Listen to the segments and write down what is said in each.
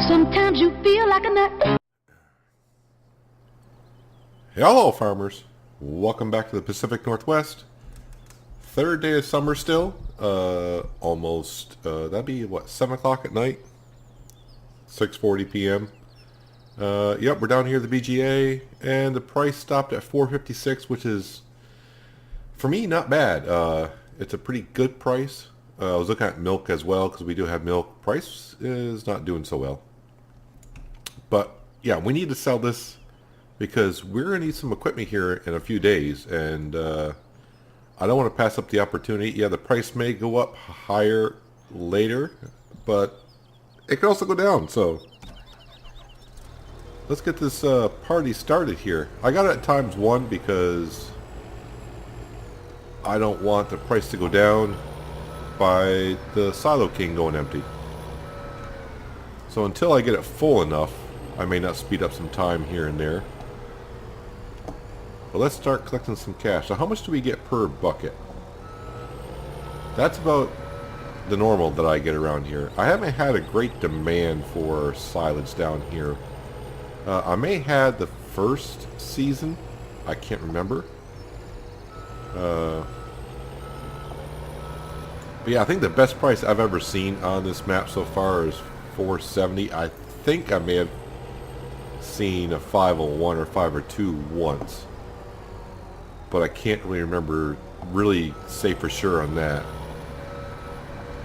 Sometimes you feel like a nut. Hello farmers, welcome back to the Pacific Northwest. Third day of summer still, almost, that'd be what, 7 o'clock at night? 6:40 p.m. Yep, we're down here at the BGA, and the price stopped at $4.56, which is, for me, not bad. It's a pretty good price. I was looking at milk as well, because we do have milk. Price is not doing so well. But, yeah, we need to sell this, because we're going to need some equipment here in a few days, and I don't want to pass up the opportunity. Yeah, the price may go up higher later, but it could also go down, so let's get this party started here. I got it at ×1 because I don't want the price to go down by the Silo King going empty. So until I get it full enough, I may not speed up some time here and there. But let's start collecting some cash. So how much do we get per bucket? That's about the normal that I get around here. I haven't had a great demand for silage down here. I may have had the first season. I can't remember. But yeah, I think the best price I've ever seen on this map so far is $4.70. I think I may have seen a 501 or 502 once, but I can't really remember, really say for sure on that.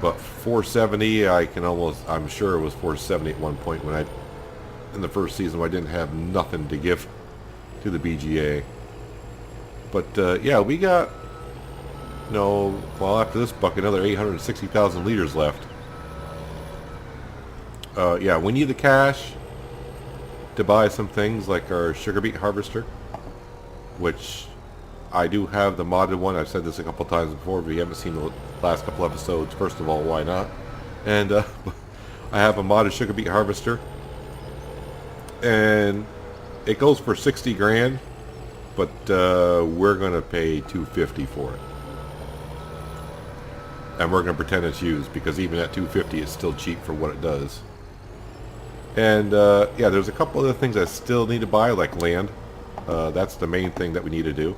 But $4.70, I'm sure it was $4.70 at one point when in the first season when I didn't have nothing to give to the BGA. But yeah, we got, well, after this bucket, another 860,000 liters left. Yeah, we need the cash to buy some things like our sugar beet harvester, which I do have the modded one. I've said this a couple times before. If you haven't seen the last couple episodes, first of all, why not? And I have a modded sugar beet harvester, and it goes for 60 grand, but we're gonna pay $250 for it, and we're gonna pretend it's used, because even at $250 it's still cheap for what it does. And yeah, there's a couple other things I still need to buy, like land. That's the main thing that we need to do.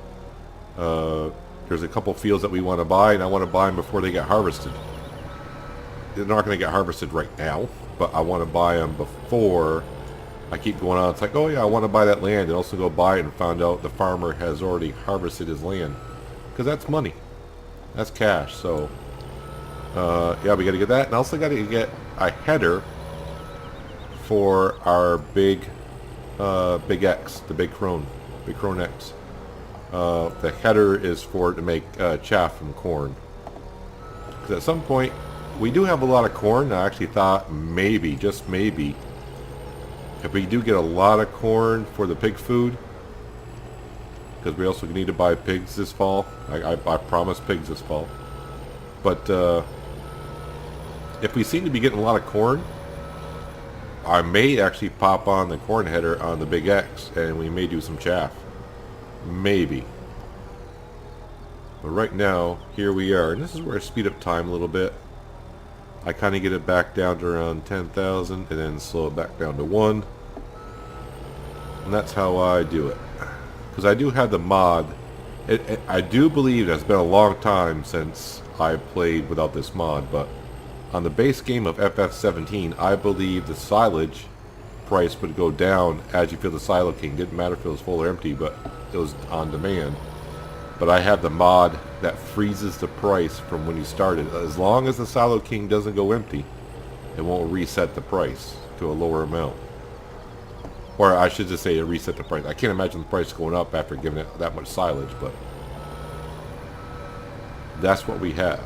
There's a couple fields that we want to buy, and I want to buy them before they get harvested. They're not going to get harvested right now, but I want to buy them before. I keep going on. It's like, oh yeah, I want to buy that land, and also go buy it and find out the farmer has already harvested his land, because that's money, that's cash. So yeah, we got to get that, and also got to get a header for our big X, the Big Crone X. The header is for to make chaff from corn. Because at some point, we do have a lot of corn. I actually thought maybe, just maybe, if we do get a lot of corn for the pig food, because we also need to buy pigs this fall. I promised pigs this fall. But if we seem to be getting a lot of corn, I may actually pop on the corn header on the Big X, and we may do some chaff. Maybe. But right now, here we are. And this is where I speed up time a little bit. I kind of get it back down to around 10,000, and then slow it back down to 1. And that's how I do it. Because I do have the mod. I do believe it's been a long time since I played without this mod, but on the base game of FF17, I believe the silage price would go down as you fill the Silo King. Didn't matter if it was full or empty, but it was on demand. But I have the mod that freezes the price from when you started. As long as the Silo King doesn't go empty, it won't reset the price to a lower amount. Or I should just say it reset the price. I can't imagine the price going up after giving it that much silage, but that's what we have.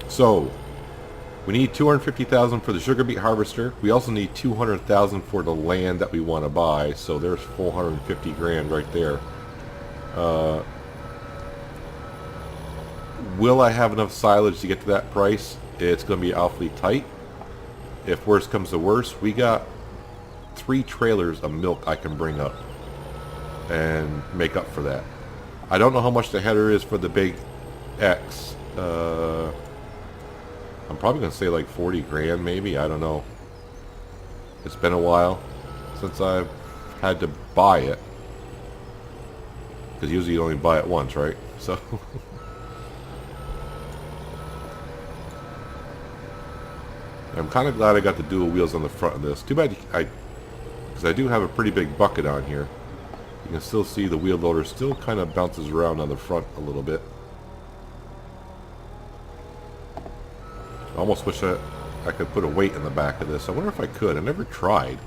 So we need 250,000 for the sugar beet harvester. We also need 200,000 for the land that we want to buy. So there's 450 grand right there. Will I have enough silage to get to that price? It's going to be awfully tight. If worse comes to worse, we got 3 trailers of milk I can bring up and make up for that. I don't know how much the header is for the Big X. I'm probably going to say like 40 grand maybe. I don't know. It's been a while since I've had to buy it. Because usually you only buy it once, right? So... I'm kind of glad I got the dual wheels on the front of this. Too bad because I do have a pretty big bucket on here. You can still see the wheel loader still kind of bounces around on the front a little bit. I almost wish I could put a weight in the back of this. I wonder if I could. I never tried.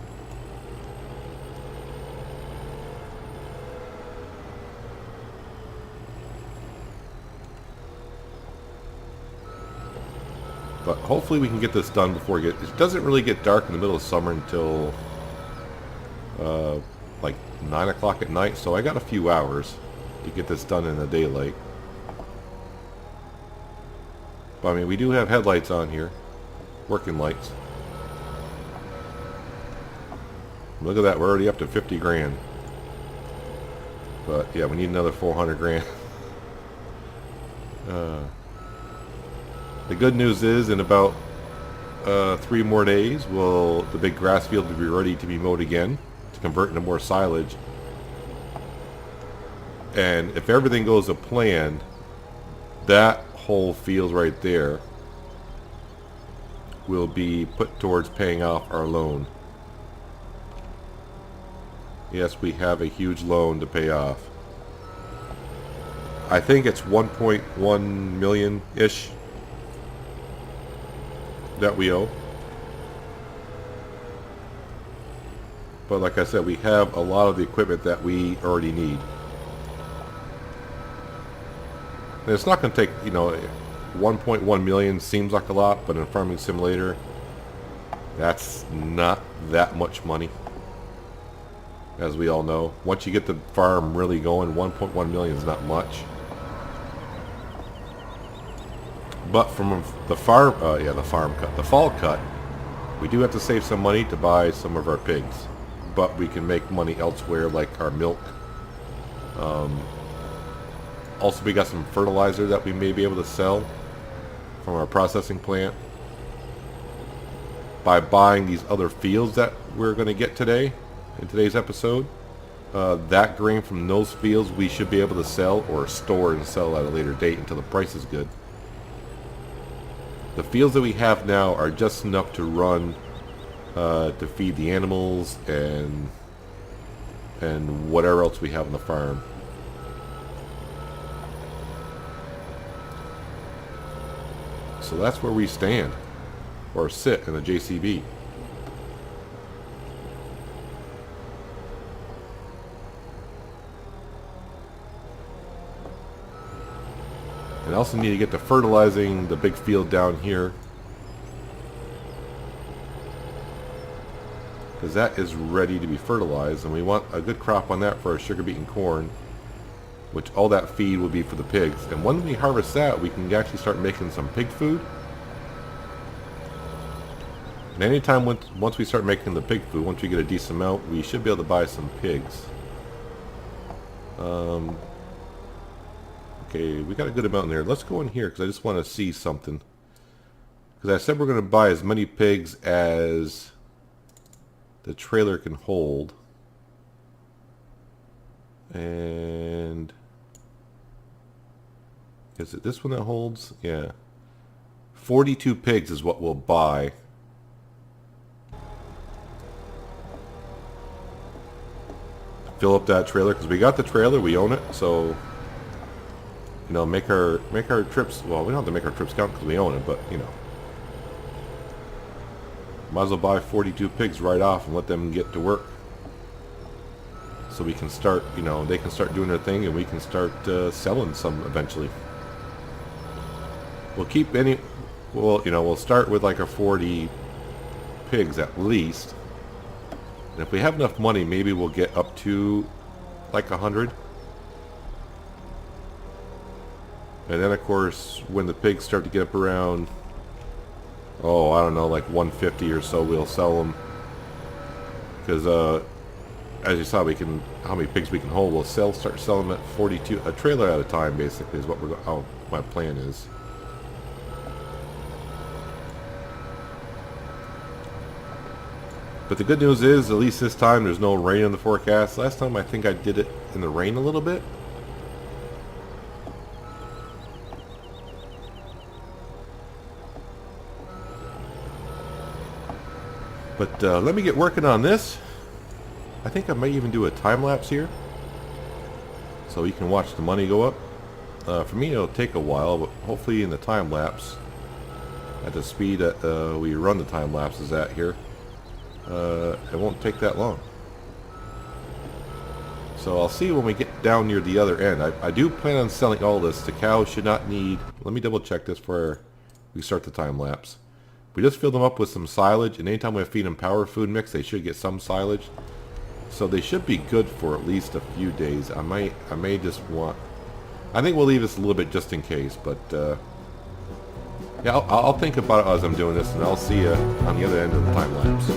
But hopefully we can get this done before it doesn't really get dark in the middle of summer until like 9 o'clock at night. So I got a few hours to get this done in the daylight. But I mean, we do have headlights on here. Working lights. Look at that, we're already up to 50 grand. But yeah, we need another 400 grand. The good news is in about 3 more days will the big grass field be ready to be mowed again to convert into more silage. And if everything goes to plan, that whole field right there will be put towards paying off our loan. Yes, we have a huge loan to pay off. I think it's 1.1 million-ish that we owe. But like I said, we have a lot of the equipment that we already need. And it's not going to take, 1.1 million seems like a lot, but in Farming Simulator, that's not that much money. As we all know, once you get the farm really going, 1.1 million is not much. But from the farm, the fall cut, we do have to save some money to buy some of our pigs. But we can make money elsewhere, like our milk. Also, we got some fertilizer that we may be able to sell from our processing plant. By buying these other fields that we're going to get today, in today's episode, that grain from those fields we should be able to sell or store and sell at a later date until the price is good. The fields that we have now are just enough to run to feed the animals and whatever else we have on the farm. So that's where we stand or sit in the JCB. And I also need to get to fertilizing the big field down here, because that is ready to be fertilized, and we want a good crop on that for our sugar beet and corn, which all that feed will be for the pigs. And when we harvest that, we can actually start making some pig food. And anytime once we start making the pig food, once we get a decent amount, we should be able to buy some pigs. Okay, we got a good amount in there. Let's go in here because I just want to see something. Because I said we're going to buy as many pigs as the trailer can hold. And is it this one that holds? Yeah. 42 pigs is what we'll buy. Fill up that trailer because we got the trailer, we own it, so make our trips. Well, we don't have to make our trips count because we own it, but might as well buy 42 pigs right off and let them get to work, so we can start. They can start doing their thing, and we can start selling some eventually. We'll keep any. Well, we'll start with like our 40 pigs at least. And if we have enough money, maybe we'll get up to like 100. And then, of course, when the pigs start to get up around, I don't know, like 150 or so, we'll sell them. Because, as you saw, how many pigs we can hold, we'll start selling them at 42, a trailer at a time, basically, is what how my plan is. But the good news is, at least this time, there's no rain in the forecast. Last time I think I did it in the rain a little bit. But let me get working on this. I think I may even do a time lapse here, so you can watch the money go up. For me, it'll take a while, but hopefully in the time lapse, at the speed that we run the time lapses at here, it won't take that long. So I'll see when we get down near the other end. I do plan on selling all this. The cows should not need... Let me double check this before we start the time lapse. We just filled them up with some silage, and anytime we feed them power food mix, they should get some silage. So they should be good for at least a few days. I may just want... I think we'll leave this a little bit just in case, but yeah, I'll think about it as I'm doing this, and I'll see you on the other end of the time lapse.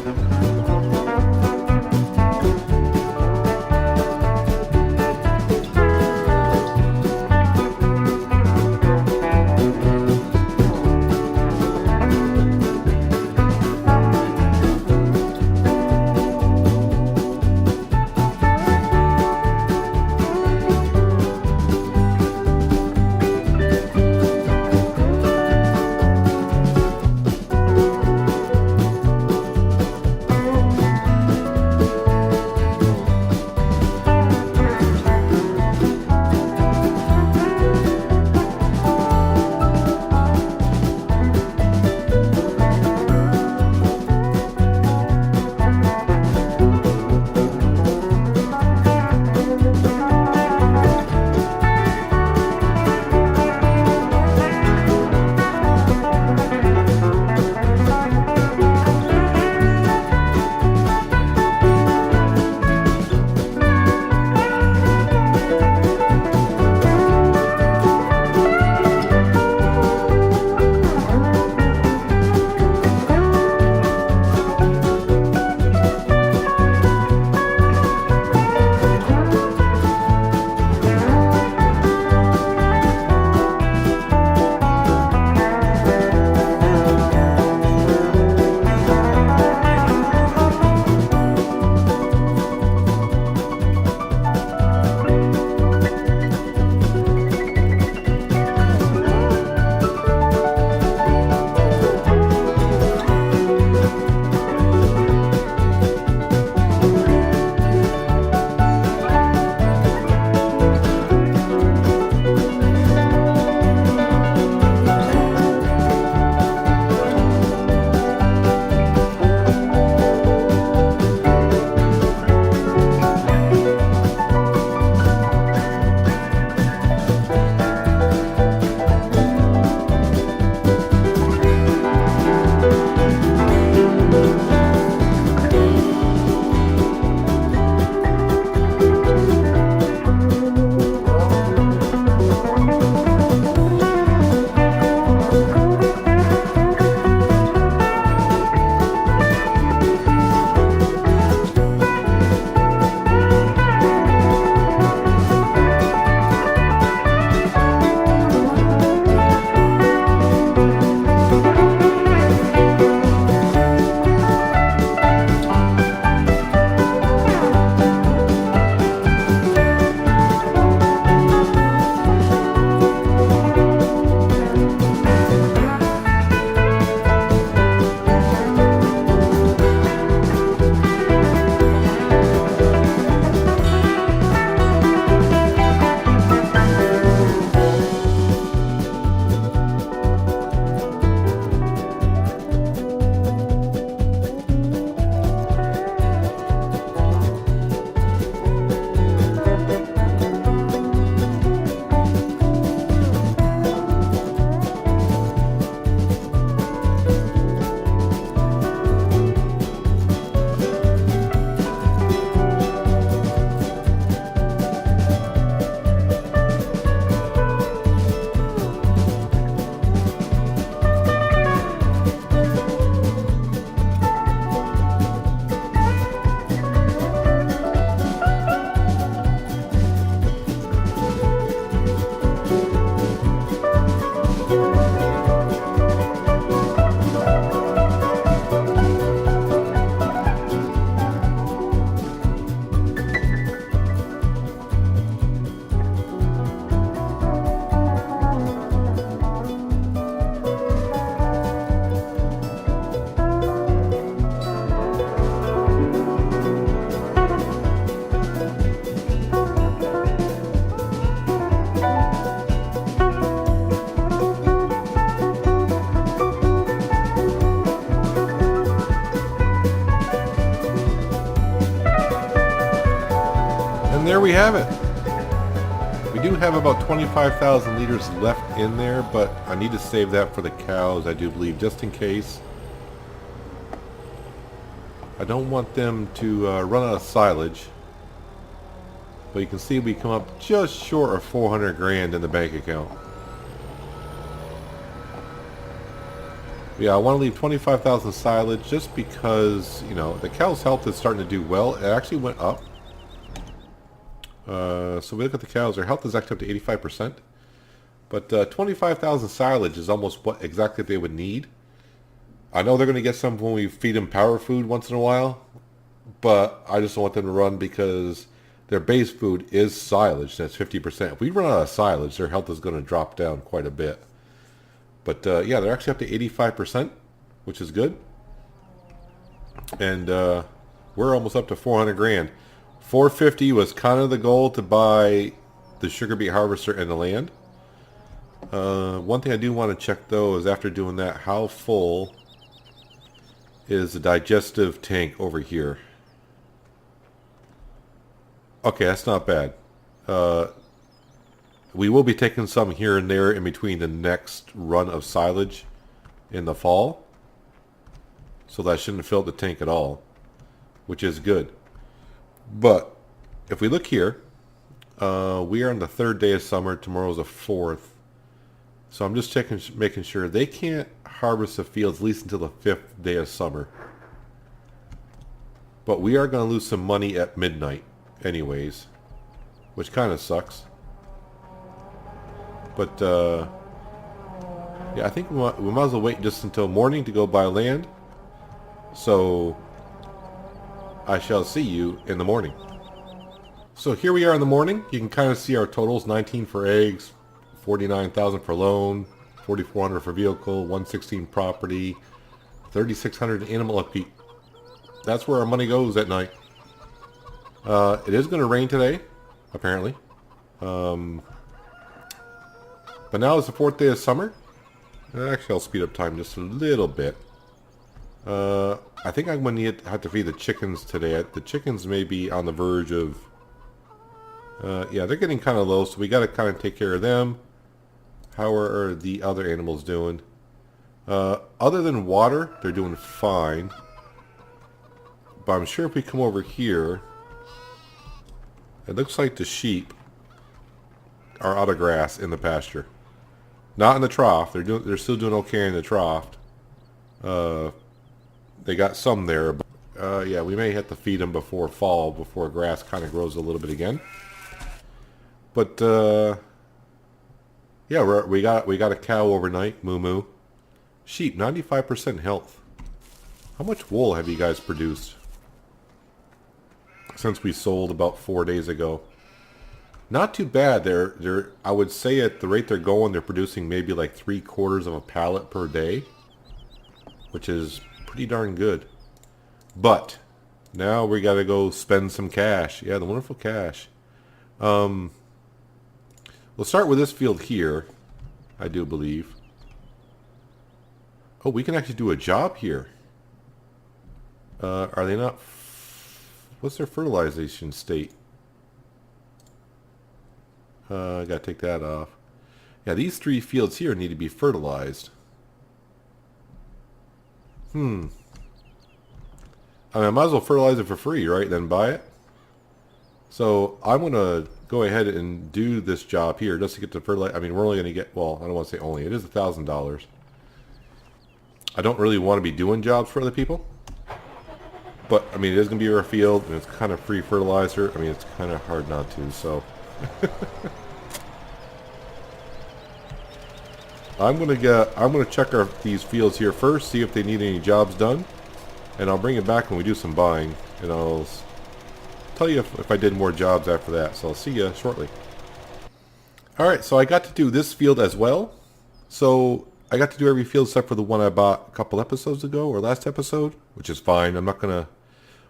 there we have it. We do have about 25,000 liters left in there, but I need to save that for the cows, I do believe, just in case. I don't want them to run out of silage. But you can see we come up just short of 400 grand in the bank account. Yeah, I want to leave 25,000 silage just because, you know, the cow's health is starting to do well. It actually went up. So we look at the cows, their health is actually up to 85%. But 25,000 silage is almost what exactly they would need. I know they're going to get some when we feed them power food once in a while. But I just don't want them to run because their base food is silage. That's 50%. If we run out of silage, their health is going to drop down quite a bit. But yeah, they're actually up to 85%, which is good. And we're almost up to 400 grand. 450 was kind of the goal to buy the sugar beet harvester and the land. One thing I do want to check though is after doing that, how full is the digestive tank over here? Okay, that's not bad. We will be taking some here and there in between the next run of silage in the fall. So that shouldn't fill the tank at all, which is good. But if we look here, we are on the 3rd day of summer. Tomorrow's the 4th. So I'm just making sure they can't harvest the fields at least until the 5th day of summer. But we are going to lose some money at midnight anyways, which kind of sucks. But yeah, I think we might as well wait just until morning to go buy land. So I shall see you in the morning. So here we are in the morning. You can kind of see our totals: 19 for eggs, 49,000 for loan, 4,400 for vehicle, 116 property, 3,600 animal upkeep. That's where our money goes at night. It is going to rain today, apparently. But now it's the 4th day of summer. Actually, I'll speed up time just a little bit. I think I'm going to have to feed the chickens today. The chickens may be on the verge of... yeah, they're getting kind of low, so we got to kind of take care of them. How are the other animals doing? Other than water, they're doing fine. But I'm sure if we come over here, it looks like the sheep are out of grass in the pasture. Not in the trough. They're still doing okay in the trough. They got some there, but yeah, we may have to feed them before fall, before grass kind of grows a little bit again. But yeah, we got a cow overnight, Moo Moo. Sheep, 95% health. How much wool have you guys produced since we sold about 4 days ago? Not too bad. They're I would say at the rate they're going, they're producing maybe like 3/4 of a pallet per day, which is pretty darn good. But now we got to go spend some cash. Yeah, the wonderful cash. We'll start with this field here, I do believe. Oh, we can actually do a job here. Are they not? What's their fertilization state? I gotta take that off. Yeah, these 3 fields here need to be fertilized. I mean, I might as well fertilize it for free, right? Then buy it. So I'm gonna go ahead and do this job here just to get the fertilizer. I mean, we're only gonna get, well, I don't want to say only. It is $1,000. I don't really want to be doing jobs for other people. But, I mean, it is going to be our field, and it's kind of free fertilizer. I mean, it's kind of hard not to, so... I'm gonna check these fields here first, see if they need any jobs done, and I'll bring it back when we do some buying, and I'll tell you if I did more jobs after that. So I'll see you shortly. Alright, so I got to do this field as well. So I got to do every field except for the one I bought a couple episodes ago, or last episode, which is fine. I'm not gonna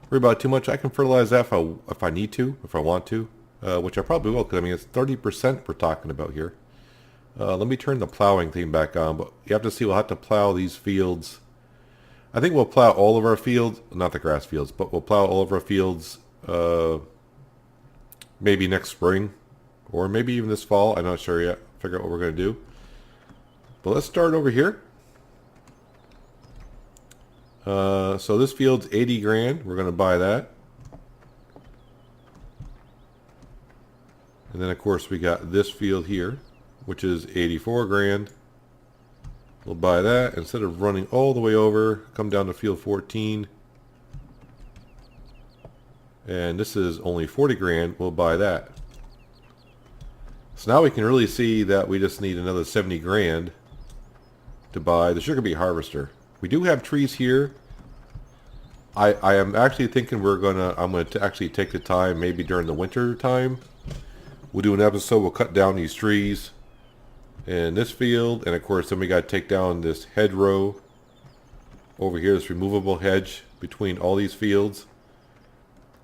worry about it too much. I can fertilize that if I need to, if I want to, which I probably will, because I mean it's 30% we're talking about here. Let me turn the plowing thing back on, but you have to see, we'll have to plow these fields. I think we'll plow all of our fields, not the grass fields, but we'll plow all of our fields maybe next spring, or maybe even this fall. I'm not sure yet. Figure out what we're going to do. But let's start over here. So this field's 80 grand. We're going to buy that. And then of course we got this field here, which is 84 grand. We'll buy that. Instead of running all the way over, come down to field 14. And this is only 40 grand. We'll buy that. So now we can really see that we just need another 70 grand to buy the sugar beet harvester. We do have trees here. I am actually thinking I'm gonna actually take the time, maybe during the winter time. We'll do an episode, we'll cut down these trees in this field, and of course then we gotta take down this hedgerow over here, this removable hedge between all these fields.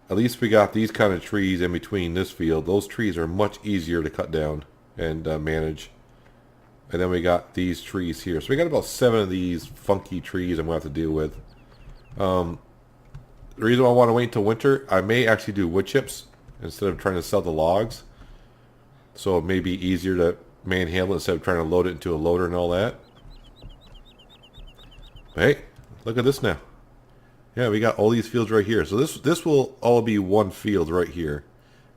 At least we got these kind of trees in between this field. Those trees are much easier to cut down and manage. And then we got these trees here. So we got about 7 of these funky trees I'm going to have to deal with. The reason why I want to wait until winter, I may actually do wood chips instead of trying to sell the logs. So it may be easier to manhandle it instead of trying to load it into a loader and all that. But hey, look at this now. Yeah, we got all these fields right here. So this will all be one field right here.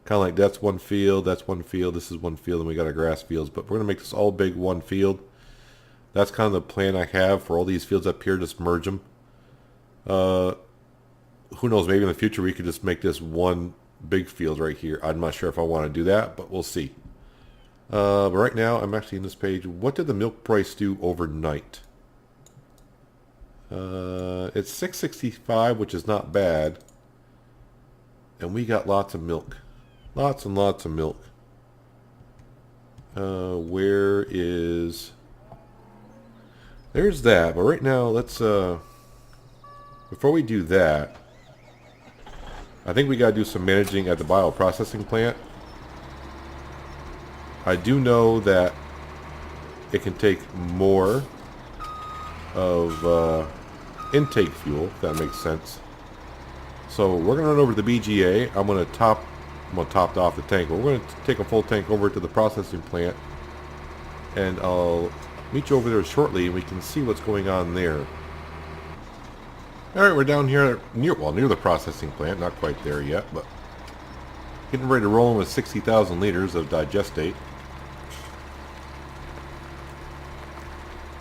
Kind of like that's one field, this is one field, and we got our grass fields. But we're going to make this all big one field. That's kind of the plan I have for all these fields up here, just merge them. Who knows, maybe in the future we could just make this one big field right here. I'm not sure if I want to do that, but we'll see. But right now, I'm actually in this page. What did the milk price do overnight? It's $6.65, which is not bad. And we got lots of milk. Lots and lots of milk. Where is... There's that. But right now, let's... Before we do that, I think we got to do some managing at the bioprocessing plant. I do know that it can take more of intake fuel, if that makes sense. So we're going to run over to the BGA. I'm going to top off the tank. We're going to take a full tank over to the processing plant, and I'll meet you over there shortly, and we can see what's going on there. All right, we're down here near the processing plant. Not quite there yet, but getting ready to roll in with 60,000 liters of digestate.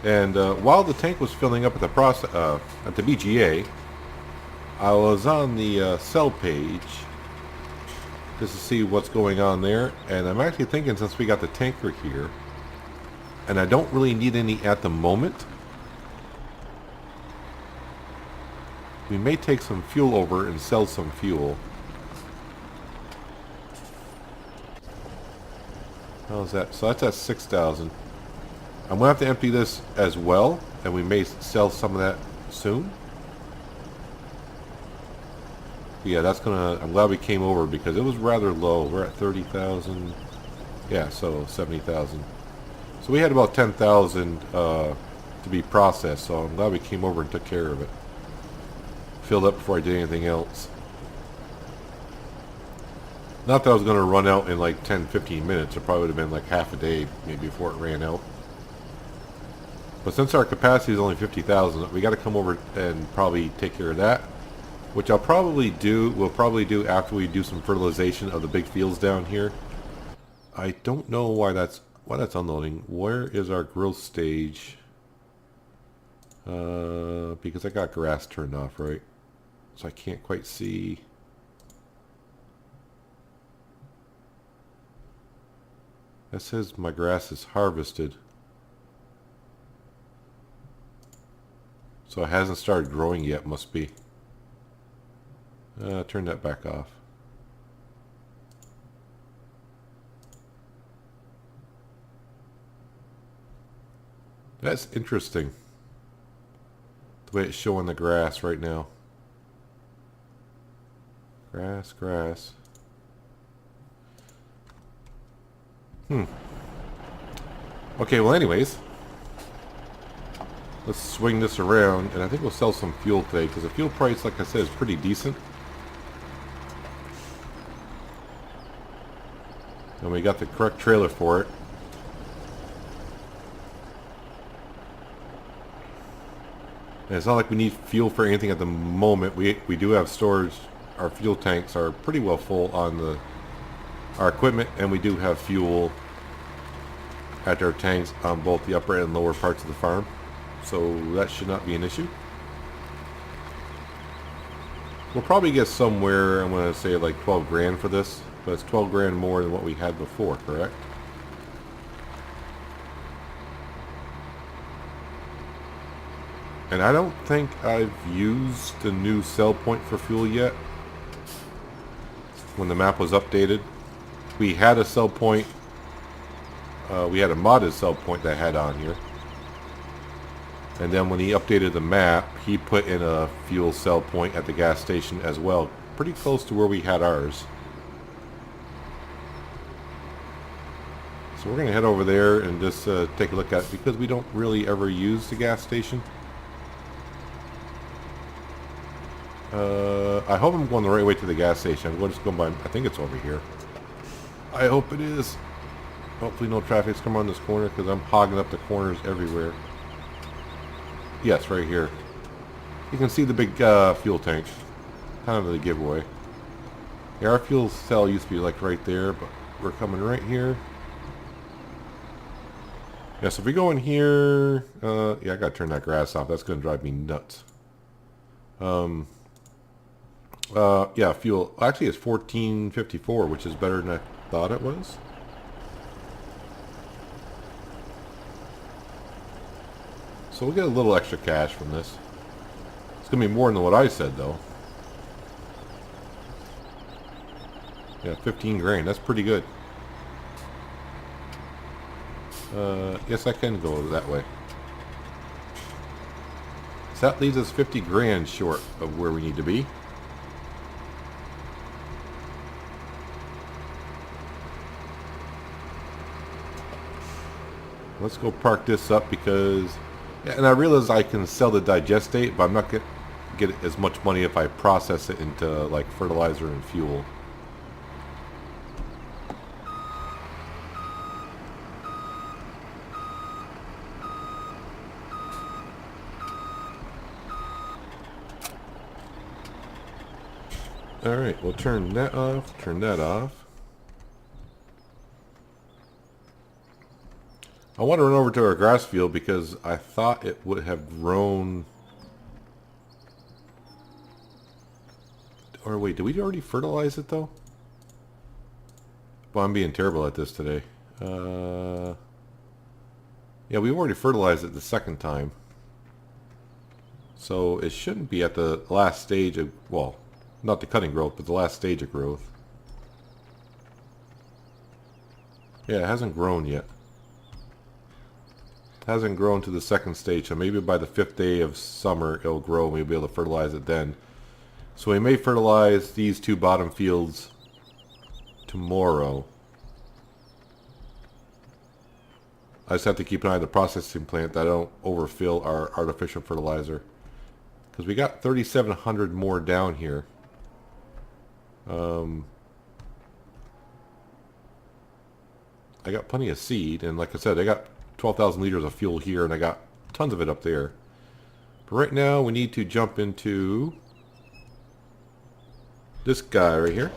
And while the tank was filling up at the BGA, I was on the sell page just to see what's going on there. And I'm actually thinking, since we got the tanker here, and I don't really need any at the moment, we may take some fuel over and sell some fuel. How's that? So that's at 6,000. I'm going to have to empty this as well, and we may sell some of that soon. But yeah, that's going to... I'm glad we came over because it was rather low. We're at 30,000. Yeah, so 70,000. So we had about 10,000 to be processed, so I'm glad we came over and took care of it. Filled up before I did anything else. Not that I was going to run out in like 10-15 minutes. It probably would have been like half a day maybe before it ran out. But since our capacity is only 50,000, we got to come over and probably take care of that, which I'll probably do. We'll probably do after we do some fertilization of the big fields down here. I don't know why that's unloading. Where is our growth stage? Because I got grass turned off, right? So I can't quite see. That says my grass is harvested. So it hasn't started growing yet, must be. Turn that back off. That's interesting. The way it's showing the grass right now. Grass, grass. Okay, well anyways. Let's swing this around, and I think we'll sell some fuel today, because the fuel price, like I said, is pretty decent. And we got the correct trailer for it. And it's not like we need fuel for anything at the moment. We do have storage. Our fuel tanks are pretty well full on our equipment, and we do have fuel at our tanks on both the upper and lower parts of the farm. So that should not be an issue. We'll probably get somewhere, I'm going to say like 12 grand for this, but it's 12 grand more than what we had before, correct? And I don't think I've used the new sell point for fuel yet. When the map was updated, we had a sell point. We had a modded sell point that I had on here. And then when he updated the map, he put in a fuel sell point at the gas station as well. Pretty close to where we had ours. So we're going to head over there and just take a look at it, because we don't really ever use the gas station. I hope I'm going the right way to the gas station. I'm just going by, I think it's over here. I hope it is. Hopefully no traffic's come on this corner, because I'm hogging up the corners everywhere. Yes, right here. You can see the big fuel tank. Kind of the giveaway. Yeah, our fuel cell used to be like right there, but we're coming right here. Yeah, so if we go in here... yeah, I gotta turn that grass off. That's gonna drive me nuts. Yeah, fuel. Actually, it's 1454, which is better than I thought it was. So we'll get a little extra cash from this. It's going to be more than what I said, though. Yeah, 15 grand. That's pretty good. Yes, I can go that way. So that leaves us 50 grand short of where we need to be. Let's go park this up, because... And I realize I can sell the digestate, but I'm not going to get as much money if I process it into like fertilizer and fuel. Alright, we'll turn that off, turn that off. I want to run over to our grass field, because I thought it would have grown. Or wait, did we already fertilize it though? Well, I'm being terrible at this today. Yeah, we already fertilized it the second time. So it shouldn't be at the last stage of, well, not the cutting growth, but the last stage of growth. Yeah, it hasn't grown yet. Hasn't grown to the second stage, so maybe by the 5th day of summer it'll grow and we'll be able to fertilize it then. So we may fertilize these two bottom fields tomorrow. I just have to keep an eye on the processing plant that I don't overfill our artificial fertilizer, because we got 3,700 more down here. I got plenty of seed, and like I said, I got 12,000 liters of fuel here, and I got tons of it up there. But right now we need to jump into this guy right here.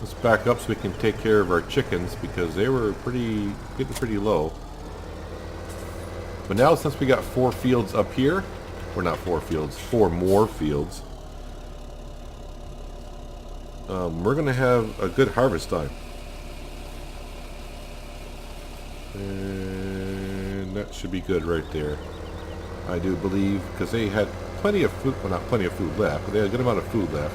Let's back up so we can take care of our chickens, because they were getting pretty low. But now, since we got 4 fields up here, or not 4 fields, 4 more fields, we're going to have a good harvest time. And that should be good right there. I do believe, because they had plenty of food, well, not plenty of food left, but they had a good amount of food left.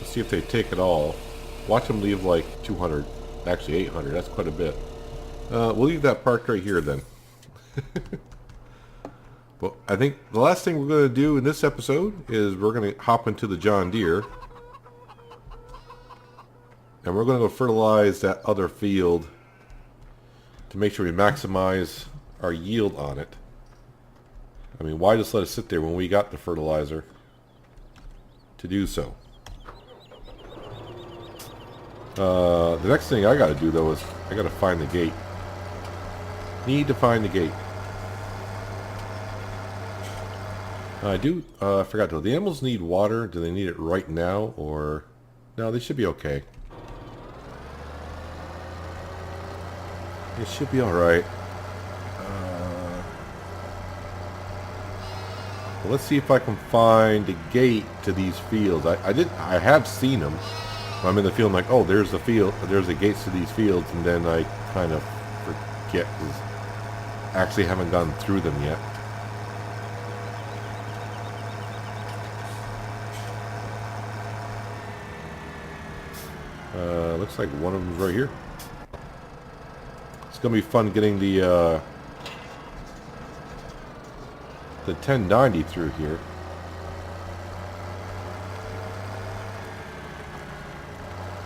See if they take it all. Watch them leave like 200, actually 800. That's quite a bit. We'll leave that parked right here then. Well, I think the last thing we're going to do in this episode is we're going to hop into the John Deere. And we're going to go fertilize that other field to make sure we maximize our yield on it. I mean, why just let it sit there when we got the fertilizer to do so? The next thing I got to do, though, is I got to find the gate. Need to find the gate. I forgot though. The animals need water. Do they need it right now, or no? They should be okay. It should be all right. Well, let's see if I can find a gate to these fields. I have seen them. I'm in the field. I'm like, oh, there's the field. There's the gates to these fields, and then I kind of forget. Actually, haven't gone through them yet. Looks like one of them's right here. It's gonna be fun getting the 1090 through here.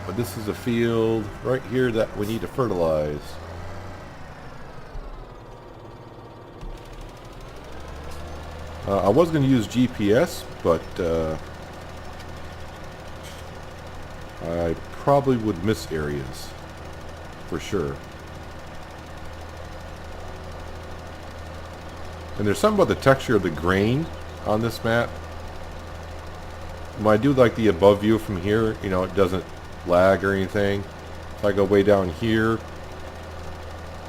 But this is a field right here that we need to fertilize. I was going to use GPS, but I probably would miss areas for sure. And there's something about the texture of the grain on this map. I do like the above view from here. You know, it doesn't lag or anything. If I go way down here,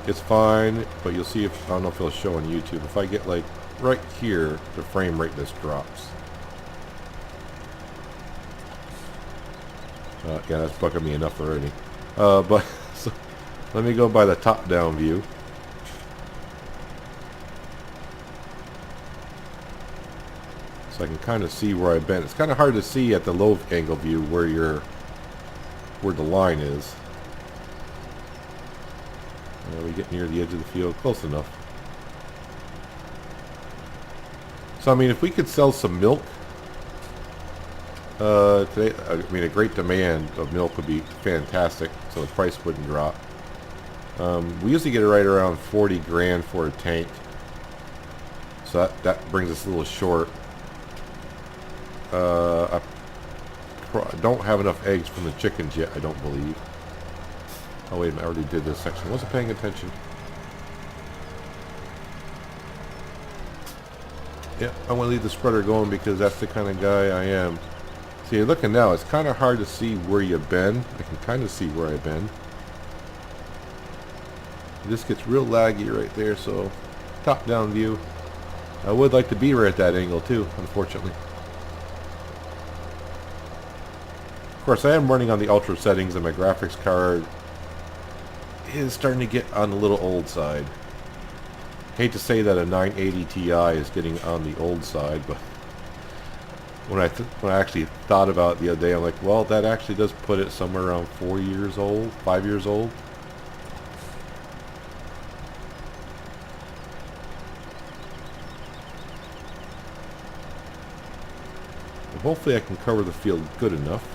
it's fine. But you'll see if, I don't know if it'll show on YouTube. If I get like right here, the frame rate just drops. Yeah, that's bugging me enough already. But so, let me go by the top-down view. So I can kind of see where I've been. It's kind of hard to see at the low angle view where the line is. We get near the edge of the field, close enough. So I mean, if we could sell some milk today, I mean, a great demand of milk would be fantastic, so the price wouldn't drop. We usually get it right around 40 grand for a tank, so that brings us a little short. I don't have enough eggs from the chickens yet, I don't believe. Oh wait a minute, I already did this section. Wasn't paying attention. Yeah, I want to leave the spreader going because that's the kind of guy I am. See, you're looking now, it's kind of hard to see where you've been. I can kind of see where I've been. This gets real laggy right there, so top-down view. I would like to be right at that angle too, unfortunately. Of course, I am running on the ultra settings, and my graphics card is starting to get on the little old side. Hate to say that a 980 Ti is getting on the old side, but when I actually thought about it the other day, I'm like, well, that actually does put it somewhere around 4 years old, 5 years old. Well, hopefully I can cover the field good enough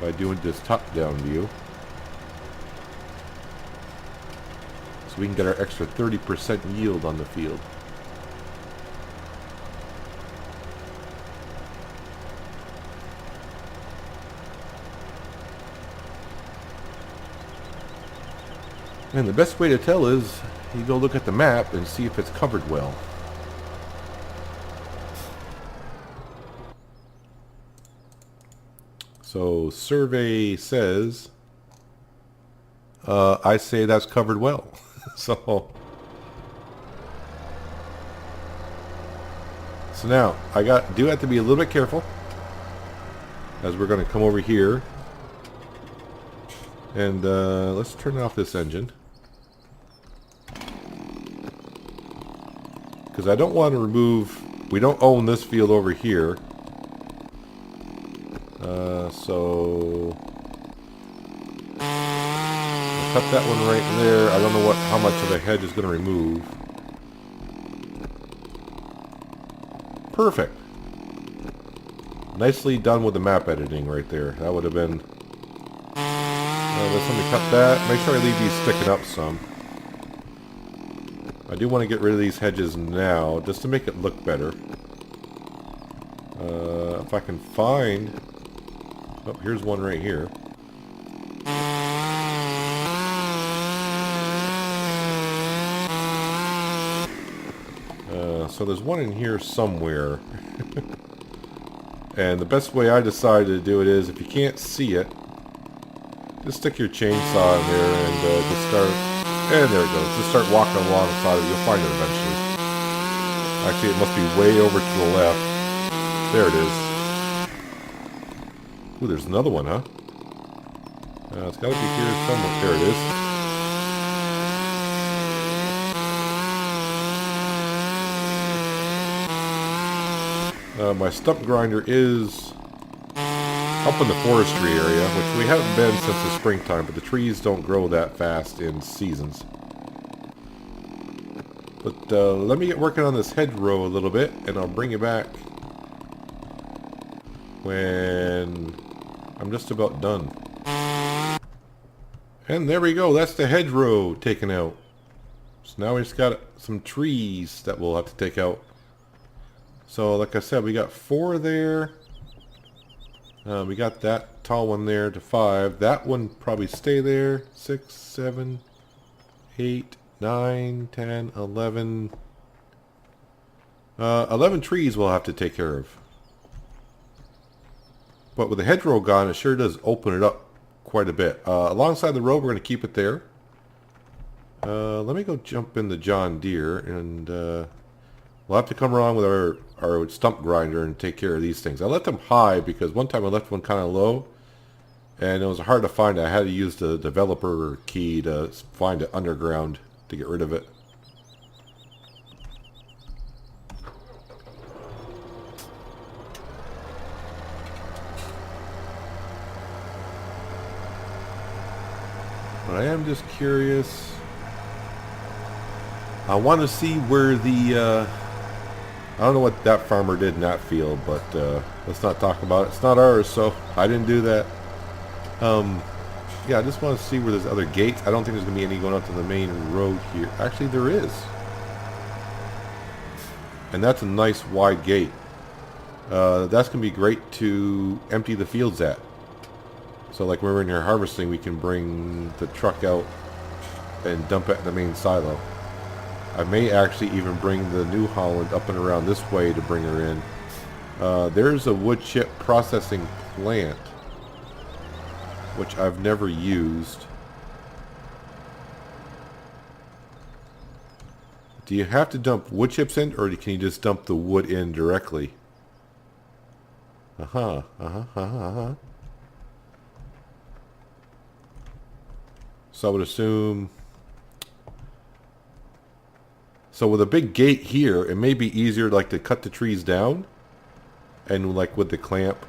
by doing this top-down view, so we can get our extra 30% yield on the field. And the best way to tell is you go look at the map and see if it's covered well. So survey says, I say that's covered well. So now I do have to be a little bit careful, as we're going to come over here and let's turn off this engine, because I don't want to remove. We don't own this field over here. So cut that one right there. I don't know how much of a hedge is going to remove. Perfect. Nicely done with the map editing right there. That would have been... let's let me cut that. Make sure I leave these sticking up some. I do want to get rid of these hedges now, just to make it look better. If I can find... Oh, here's one right here. So there's one in here somewhere. And the best way I decided to do it is, if you can't see it, just stick your chainsaw in there and just start... And there it goes. Just start walking alongside it. You'll find it eventually. Actually, it must be way over to the left. There it is. Ooh, there's another one, huh? It's got to be here somewhere. There it is. My stump grinder is up in the forestry area, which we haven't been since the springtime, but the trees don't grow that fast in seasons. But let me get working on this hedgerow a little bit, and I'll bring you back when I'm just about done. And there we go, that's the hedgerow taken out. So now we just got some trees that we'll have to take out. So like I said, we got 4 there. We got that tall one there to 5. That one probably stay there. 6, 7, 8, 9, 10, 11. 11 trees we'll have to take care of. But with the hedgerow gone, it sure does open it up quite a bit. Alongside the road, we're going to keep it there. Let me go jump in the John Deere, and we'll have to come around with our stump grinder and take care of these things. I let them high because one time I left one kind of low, and it was hard to find. I had to use the developer key to find it underground to get rid of it. But I am just curious. I want to see where the... I don't know what that farmer did in that field, but let's not talk about it. It's not ours, so I didn't do that. Yeah, I just want to see where there's other gates. I don't think there's going to be any going up to the main road here. Actually, there is. And that's a nice wide gate. That's going to be great to empty the fields at. So like when we're in here harvesting, we can bring the truck out and dump it in the main silo. I may actually even bring the New Holland up and around this way to bring her in. There's a wood chip processing plant, which I've never used. Do you have to dump wood chips in, or can you just dump the wood in directly? So I would assume... So with a big gate here, it may be easier like to cut the trees down, and like with the clamp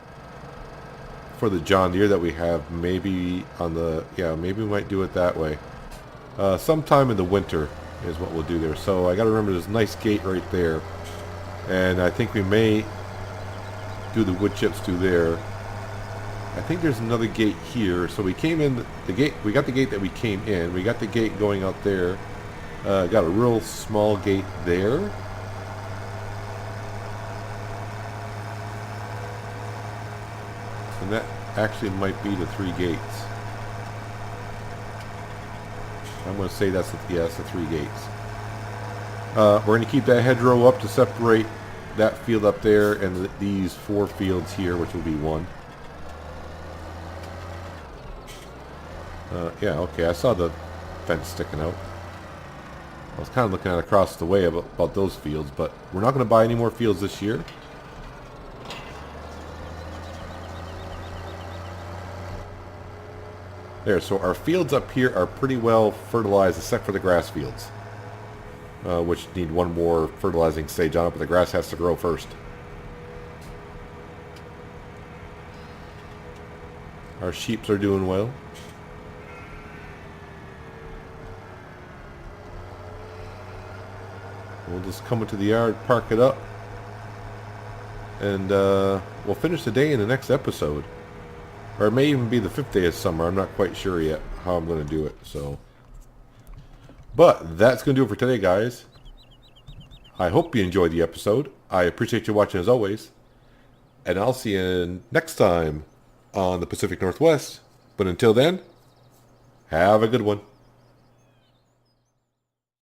for the John Deere that we have, maybe on the, yeah, maybe we might do it that way. Sometime in the winter is what we'll do there. So I got to remember this nice gate right there, and I think we may do the wood chips through there. I think there's another gate here. So we came in the gate. We got the gate that we came in. We got the gate going out there. Got a real small gate there. And that actually might be the 3 gates. I'm going to say that's the 3 gates. We're going to keep that hedgerow up to separate that field up there and these 4 fields here, which will be 1. Yeah, okay, I saw the fence sticking out. I was kind of looking at across the way about those fields, but we're not going to buy any more fields this year. There, so our fields up here are pretty well fertilized, except for the grass fields, which need 1 more fertilizing stage on it, but the grass has to grow first. Our sheeps are doing well. We'll just come into the yard, park it up, and we'll finish the day in the next episode. Or it may even be the 5th day of summer. I'm not quite sure yet how I'm going to do it. So, but that's going to do it for today, guys. I hope you enjoyed the episode. I appreciate you watching as always. And I'll see you next time on the Pacific Northwest. But until then, have a good one.